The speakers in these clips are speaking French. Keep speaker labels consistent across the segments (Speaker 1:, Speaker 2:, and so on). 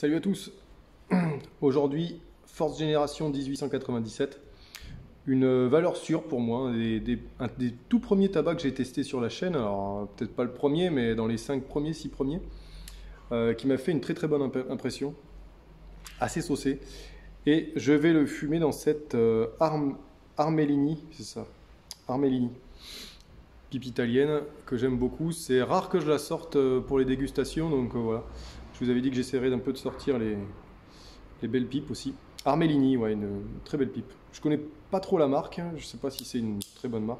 Speaker 1: Salut à tous. Aujourd'hui, Force Génération 1897, une valeur sûre pour moi, un des tout premiers tabacs que j'ai testé sur la chaîne, alors peut-être pas le premier, mais dans les 5 premiers, 6 premiers, qui m'a fait une très très bonne impression, assez saucé. Et je vais le fumer dans cette Armellini, c'est ça, Armellini, pipe italienne, que j'aime beaucoup. C'est rare que je la sorte pour les dégustations, donc voilà. Je vous avais dit que j'essaierais d'un peu de sortir les belles pipes aussi. Armellini, ouais, une très belle pipe. Je connais pas trop la marque, hein, je sais pas si c'est une très bonne marque.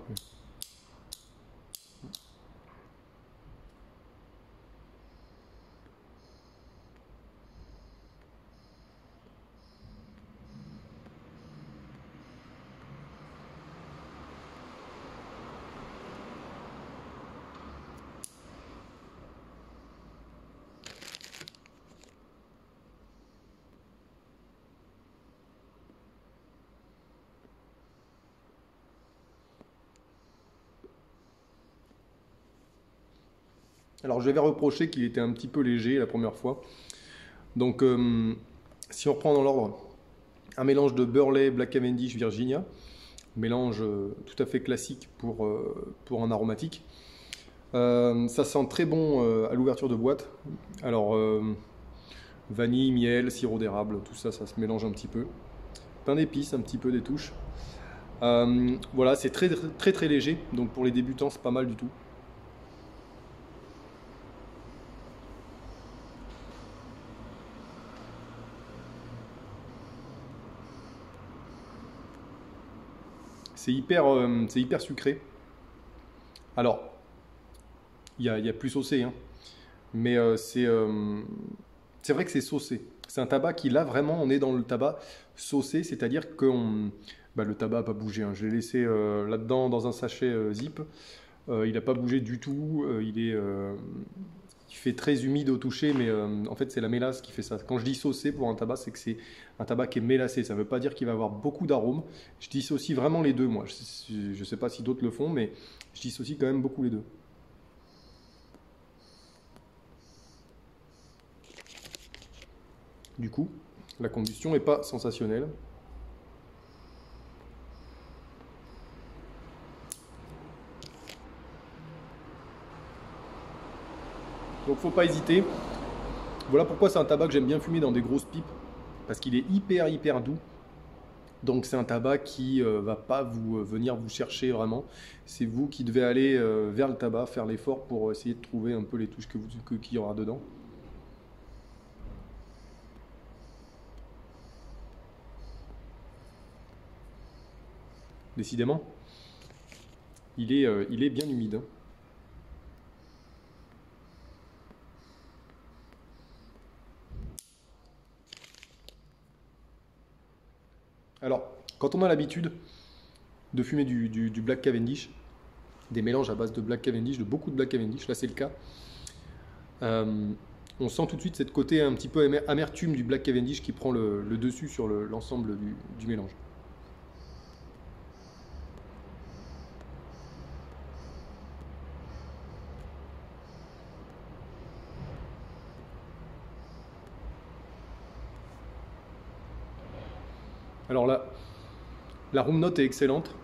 Speaker 1: Alors je vais reprocher qu'il était un petit peu léger la première fois. Donc si on reprend dans l'ordre, un mélange de Burley, Black Cavendish, Virginia, mélange tout à fait classique pour un aromatique. Ça sent très bon à l'ouverture de boîte. Alors vanille, miel, sirop d'érable, tout ça, ça se mélange un petit peu. Pain d'épices, un petit peu des touches. Voilà, c'est très, très très léger, donc pour les débutants, c'est pas mal du tout. C'est hyper sucré. Alors, il y a plus saucé, hein, mais c'est vrai que c'est saucé. C'est un tabac qui, là, vraiment, on est dans le tabac saucé, c'est-à-dire que le tabac n'a pas bougé, hein. Je l'ai laissé là-dedans dans un sachet zip. Il n'a pas bougé du tout. Il fait très humide au toucher, mais en fait, c'est la mélasse qui fait ça. Quand je dis saucé pour un tabac, c'est que c'est un tabac qui est mélassé. Ça ne veut pas dire qu'il va avoir beaucoup d'arômes. Je dissocie vraiment les deux, moi. Je ne sais pas si d'autres le font, mais je dissocie quand même beaucoup les deux. Du coup, la combustion n'est pas sensationnelle. Donc faut pas hésiter. Voilà pourquoi c'est un tabac que j'aime bien fumer dans des grosses pipes. Parce qu'il est hyper doux. Donc c'est un tabac qui va pas venir vous chercher vraiment. C'est vous qui devez aller vers le tabac, faire l'effort pour essayer de trouver un peu les touches qu'il y aura dedans. Décidément, il est bien humide, hein. Alors, quand on a l'habitude de fumer du Black Cavendish, des mélanges à base de Black Cavendish, de beaucoup de Black Cavendish, là c'est le cas, on sent tout de suite cette côté un petit peu amertume du Black Cavendish qui prend le dessus sur l'ensemble du mélange. Alors là, la room note est excellente.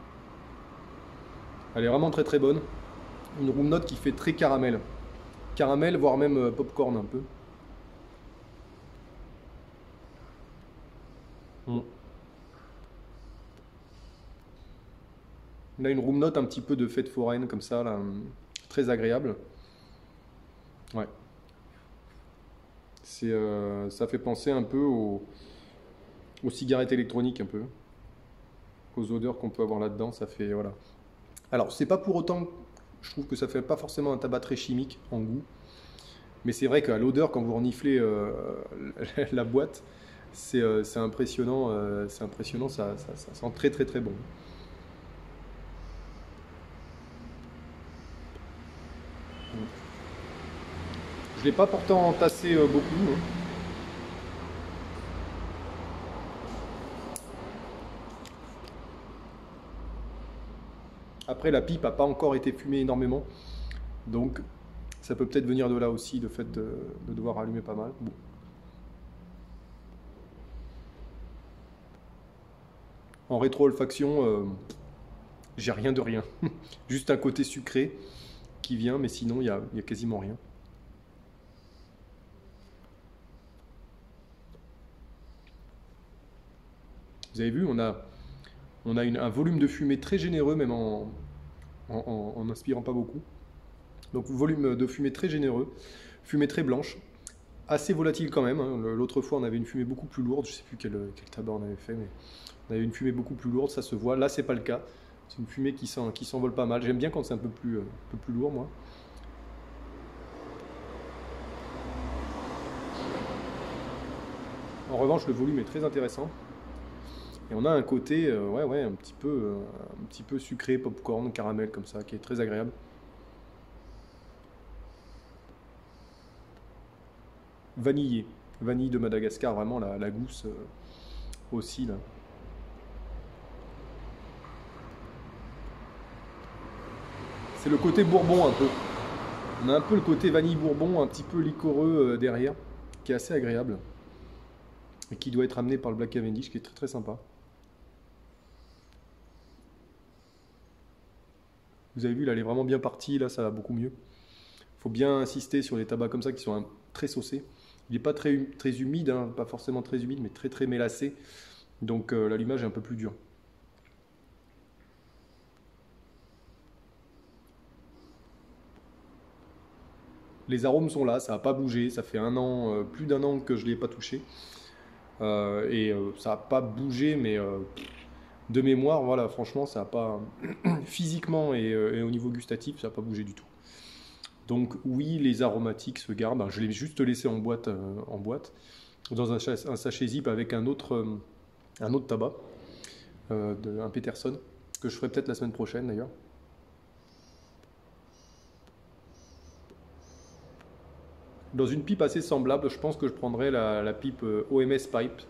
Speaker 1: Elle est vraiment très très bonne. Une room note qui fait très caramel. Caramel, voire même popcorn un peu. Mm. On a une room note un petit peu de fête foraine comme ça, là, très agréable. Ouais. Ça fait penser un peu aux cigarettes électroniques un peu, aux odeurs qu'on peut avoir là-dedans. Ça fait voilà. Alors c'est pas pour autant, je trouve que ça fait pas forcément un tabac très chimique en goût, mais c'est vrai qu'à l'odeur quand vous reniflez la boîte, c'est impressionnant, ça sent très très très bon. Je l'ai pas pourtant entassé beaucoup, hein. Après, la pipe n'a pas encore été fumée énormément, donc ça peut peut-être venir de là aussi, le fait de devoir allumer pas mal. Bon. En rétro-olfaction, j'ai rien de rien. Juste un côté sucré qui vient, mais sinon, il y a quasiment rien. Vous avez vu, on a un volume de fumée très généreux, même en inspirant pas beaucoup. Donc volume de fumée très généreux, fumée très blanche, assez volatile quand même, hein. L'autre fois, on avait une fumée beaucoup plus lourde, je sais plus quel tabac on avait fait, mais on avait une fumée beaucoup plus lourde, ça se voit. Là, c'est pas le cas. C'est une fumée qui s'envole pas mal. J'aime bien quand c'est un peu plus lourd, moi. En revanche, le volume est très intéressant. Et on a un côté, ouais, un petit peu sucré, popcorn, caramel comme ça, qui est très agréable. Vanillé, vanille de Madagascar, vraiment la gousse aussi là. C'est le côté bourbon un peu. On a un peu le côté vanille bourbon, un petit peu liquoreux derrière, qui est assez agréable. Et qui doit être amené par le Black Cavendish, qui est très très sympa. Vous avez vu, là, elle est vraiment bien partie, là, ça va beaucoup mieux. Il faut bien insister sur les tabacs comme ça qui sont très saucés. Il n'est pas très humide, hein, pas forcément très humide, mais très très mélacé. Donc l'allumage est un peu plus dur. Les arômes sont là, ça n'a pas bougé. Ça fait un an, plus d'un an que je ne l'ai pas touché. Ça n'a pas bougé, mais de mémoire, voilà, franchement, ça n'a pas. Physiquement et au niveau gustatif, ça n'a pas bougé du tout. Donc oui, les aromatiques se gardent. Je l'ai juste laissé en boîte, dans un sachet zip avec un autre tabac, un Peterson, que je ferai peut-être la semaine prochaine d'ailleurs. Dans une pipe assez semblable, je pense que je prendrai la pipe OMS Pipe,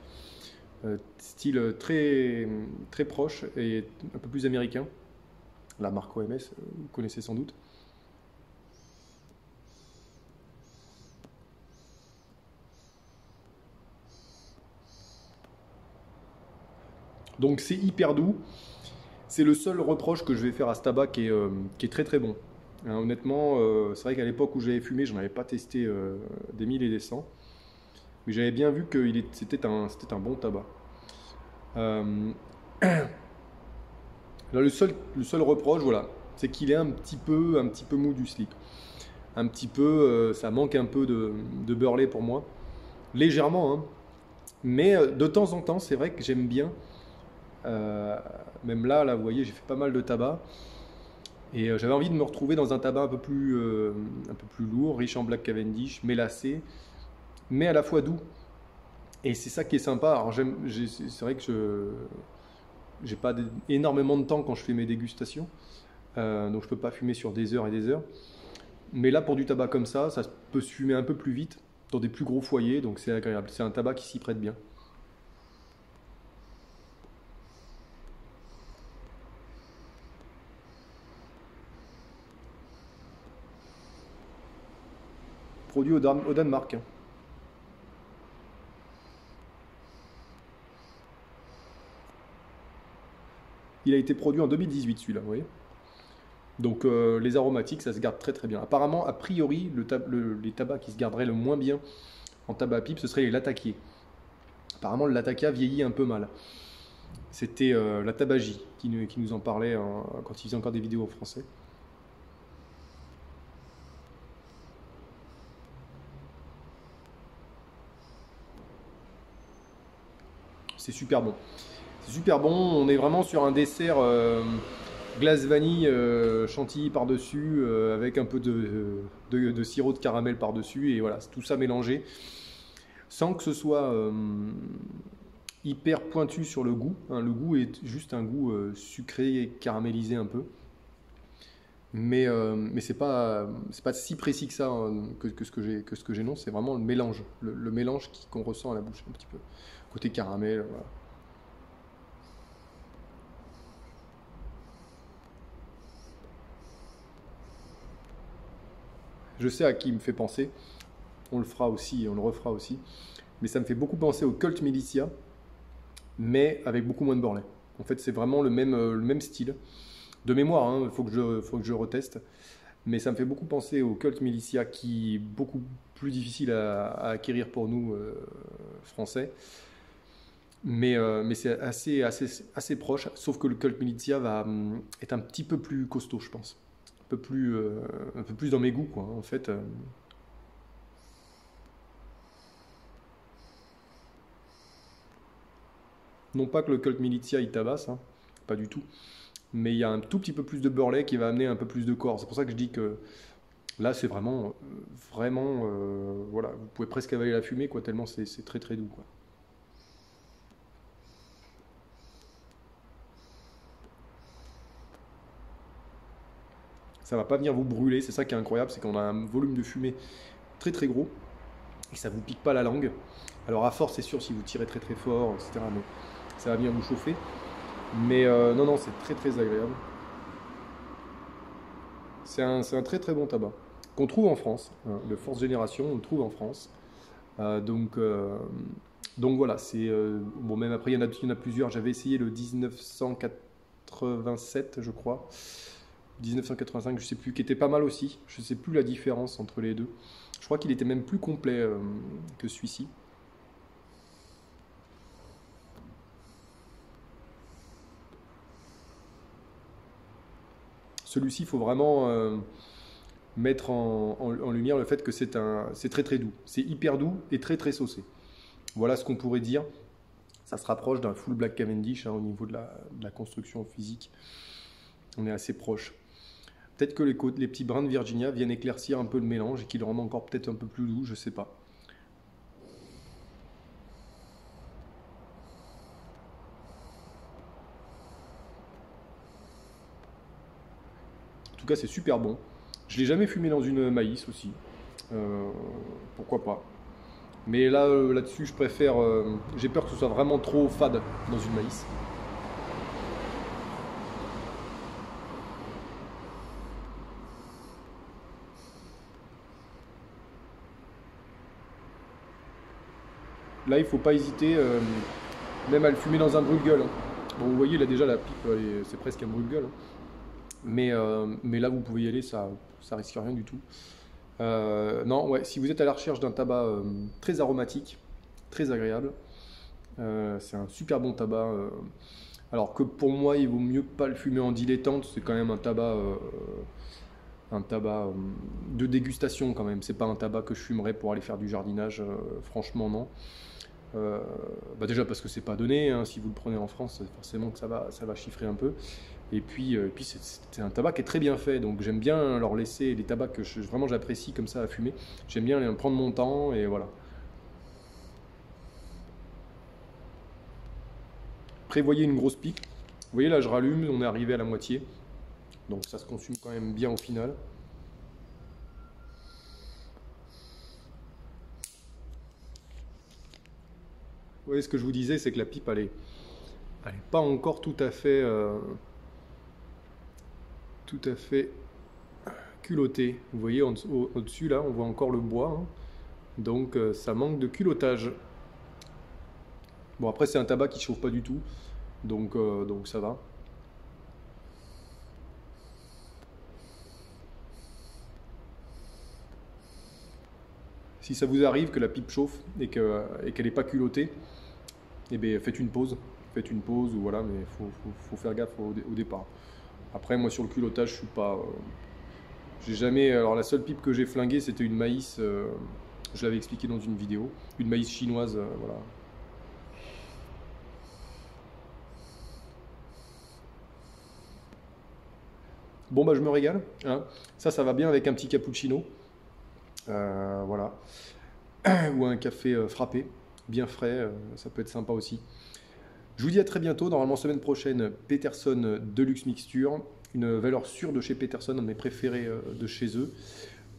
Speaker 1: style très, très proche et un peu plus américain. La marque OMS, vous connaissez sans doute. Donc c'est hyper doux. C'est le seul reproche que je vais faire à ce tabac qui est très très bon. Hein, honnêtement, c'est vrai qu'à l'époque où j'avais fumé, je n'avais pas testé des 1000 et des 100. Mais j'avais bien vu que c'était un bon tabac. Là, le seul reproche, voilà, c'est qu'il est un petit peu mou du slip. Un petit peu, ça manque un peu de burley pour moi. Légèrement, hein. Mais de temps en temps, c'est vrai que j'aime bien. Même là, vous voyez, j'ai fait pas mal de tabac. Et j'avais envie de me retrouver dans un tabac un peu plus lourd, riche en Black Cavendish, mélacé, mais à la fois doux. Et c'est ça qui est sympa. Alors c'est vrai que je n'ai pas énormément de temps quand je fais mes dégustations, donc je peux pas fumer sur des heures et des heures. Mais là, pour du tabac comme ça peut se fumer un peu plus vite, dans des plus gros foyers, donc c'est agréable. C'est un tabac qui s'y prête bien. Produit au Danemark. Il a été produit en 2018 celui-là, vous voyez. Donc les aromatiques, ça se garde très très bien. Apparemment, a priori, les tabacs qui se garderaient le moins bien en tabac à pipe, ce serait les Latakia. Apparemment, le Latakia vieillit un peu mal. C'était la Tabagie qui nous en parlait quand il faisait encore des vidéos en français. C'est super bon. C'est super bon, on est vraiment sur un dessert glace vanille chantilly par-dessus, avec un peu de sirop de caramel par-dessus, et voilà, tout ça mélangé, sans que ce soit hyper pointu sur le goût. Hein. Le goût est juste un goût sucré et caramélisé un peu. Mais c'est pas si précis que ça, hein, que ce que j'énonce, c'est vraiment le mélange, le mélange qu'on ressent à la bouche un petit peu. Côté caramel, voilà. Je sais à qui il me fait penser, on le fera aussi, on le refera aussi, mais ça me fait beaucoup penser au Cult Militia, mais avec beaucoup moins de Borlée. En fait, c'est vraiment le même style. De mémoire, hein, faut que je reteste. Mais ça me fait beaucoup penser au Colt Militia qui est beaucoup plus difficile à acquérir pour nous, Français. Mais c'est assez proche, sauf que le Colt Militia est un petit peu plus costaud, je pense. Un peu plus dans mes goûts, quoi, en fait. Non pas que le Colt Militia il tabasse, hein, pas du tout. Mais il y a un tout petit peu plus de burley qui va amener un peu plus de corps. C'est pour ça que je dis que là, c'est voilà, vous pouvez presque avaler la fumée, quoi, tellement c'est très très doux, quoi. Ça va pas venir vous brûler, c'est ça qui est incroyable, c'est qu'on a un volume de fumée très très gros et ça vous pique pas la langue. Alors à force, c'est sûr, si vous tirez très très fort, etc., mais ça va venir vous chauffer. Mais non, non, c'est très très agréable. C'est un très très bon tabac qu'on trouve en France, hein. Le Force Génération, on le trouve en France. Euh, donc, euh, donc voilà, bon, même après, il y en a plusieurs. J'avais essayé le 1987, je crois. 1985, je sais plus, qui était pas mal aussi. Je sais plus la différence entre les deux. Je crois qu'il était même plus complet que celui-ci. Celui-ci, il faut vraiment mettre en lumière le fait que c'est très très doux. C'est hyper doux et très très saucé. Voilà ce qu'on pourrait dire. Ça se rapproche d'un full black Cavendish, hein, au niveau de la construction physique. On est assez proche. Peut-être que les petits brins de Virginia viennent éclaircir un peu le mélange et qu'ils le rendent encore peut-être un peu plus doux, je sais pas. En tout cas, c'est super bon. Je l'ai jamais fumé dans une maïs aussi. Euh, Pourquoi pas. Mais là, là-dessus, je préfère. J'ai peur que ce soit vraiment trop fade dans une maïs. Là, il faut pas hésiter, même à le fumer dans un brûle-gueule, hein. Bon, vous voyez, là déjà la pipe, c'est presque un brûle-gueule, hein. Mais là, vous pouvez y aller, ça risque rien du tout. Non, ouais, si vous êtes à la recherche d'un tabac très aromatique, très agréable, c'est un super bon tabac. Alors que pour moi, il vaut mieux pas le fumer en dilettante, c'est quand même un tabac de dégustation quand même. C'est pas un tabac que je fumerais pour aller faire du jardinage, franchement non. Euh, déjà parce que c'est pas donné, hein. Si vous le prenez en France, forcément que ça va chiffrer un peu. Et puis c'est un tabac qui est très bien fait, donc j'aime bien leur laisser les tabacs que vraiment j'apprécie comme ça à fumer. J'aime bien prendre mon temps et voilà. Prévoyez une grosse pique. Vous voyez là, je rallume, on est arrivé à la moitié, donc ça se consume quand même bien au final. Vous voyez ce que je vous disais, c'est que la pipe elle est pas encore tout à fait culottée. Vous voyez au-dessus là, on voit encore le bois, hein. Donc ça manque de culottage. Bon, après, c'est un tabac qui chauffe pas du tout, donc ça va. Si ça vous arrive que la pipe chauffe et qu'elle n'est pas culottée, eh bien, faites une pause. Faites une pause, ou voilà, mais faut faire gaffe au départ. Après, moi, sur le culottage, je suis pas. J'ai jamais. Alors, la seule pipe que j'ai flinguée, c'était une maïs. Je l'avais expliqué dans une vidéo. Une maïs chinoise, voilà. Bon, bah, je me régale, hein. Ça va bien avec un petit cappuccino. Voilà. Ou un café frappé, bien frais, ça peut être sympa aussi. Je vous dis à très bientôt, normalement semaine prochaine, Peterson Deluxe Mixture, une valeur sûre de chez Peterson, un de mes préférés de chez eux,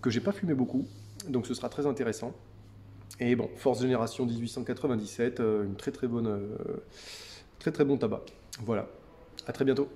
Speaker 1: que j'ai pas fumé beaucoup, donc ce sera très intéressant. Et bon, Force Génération 1897, une très très bonne, très très bon tabac. Voilà, à très bientôt.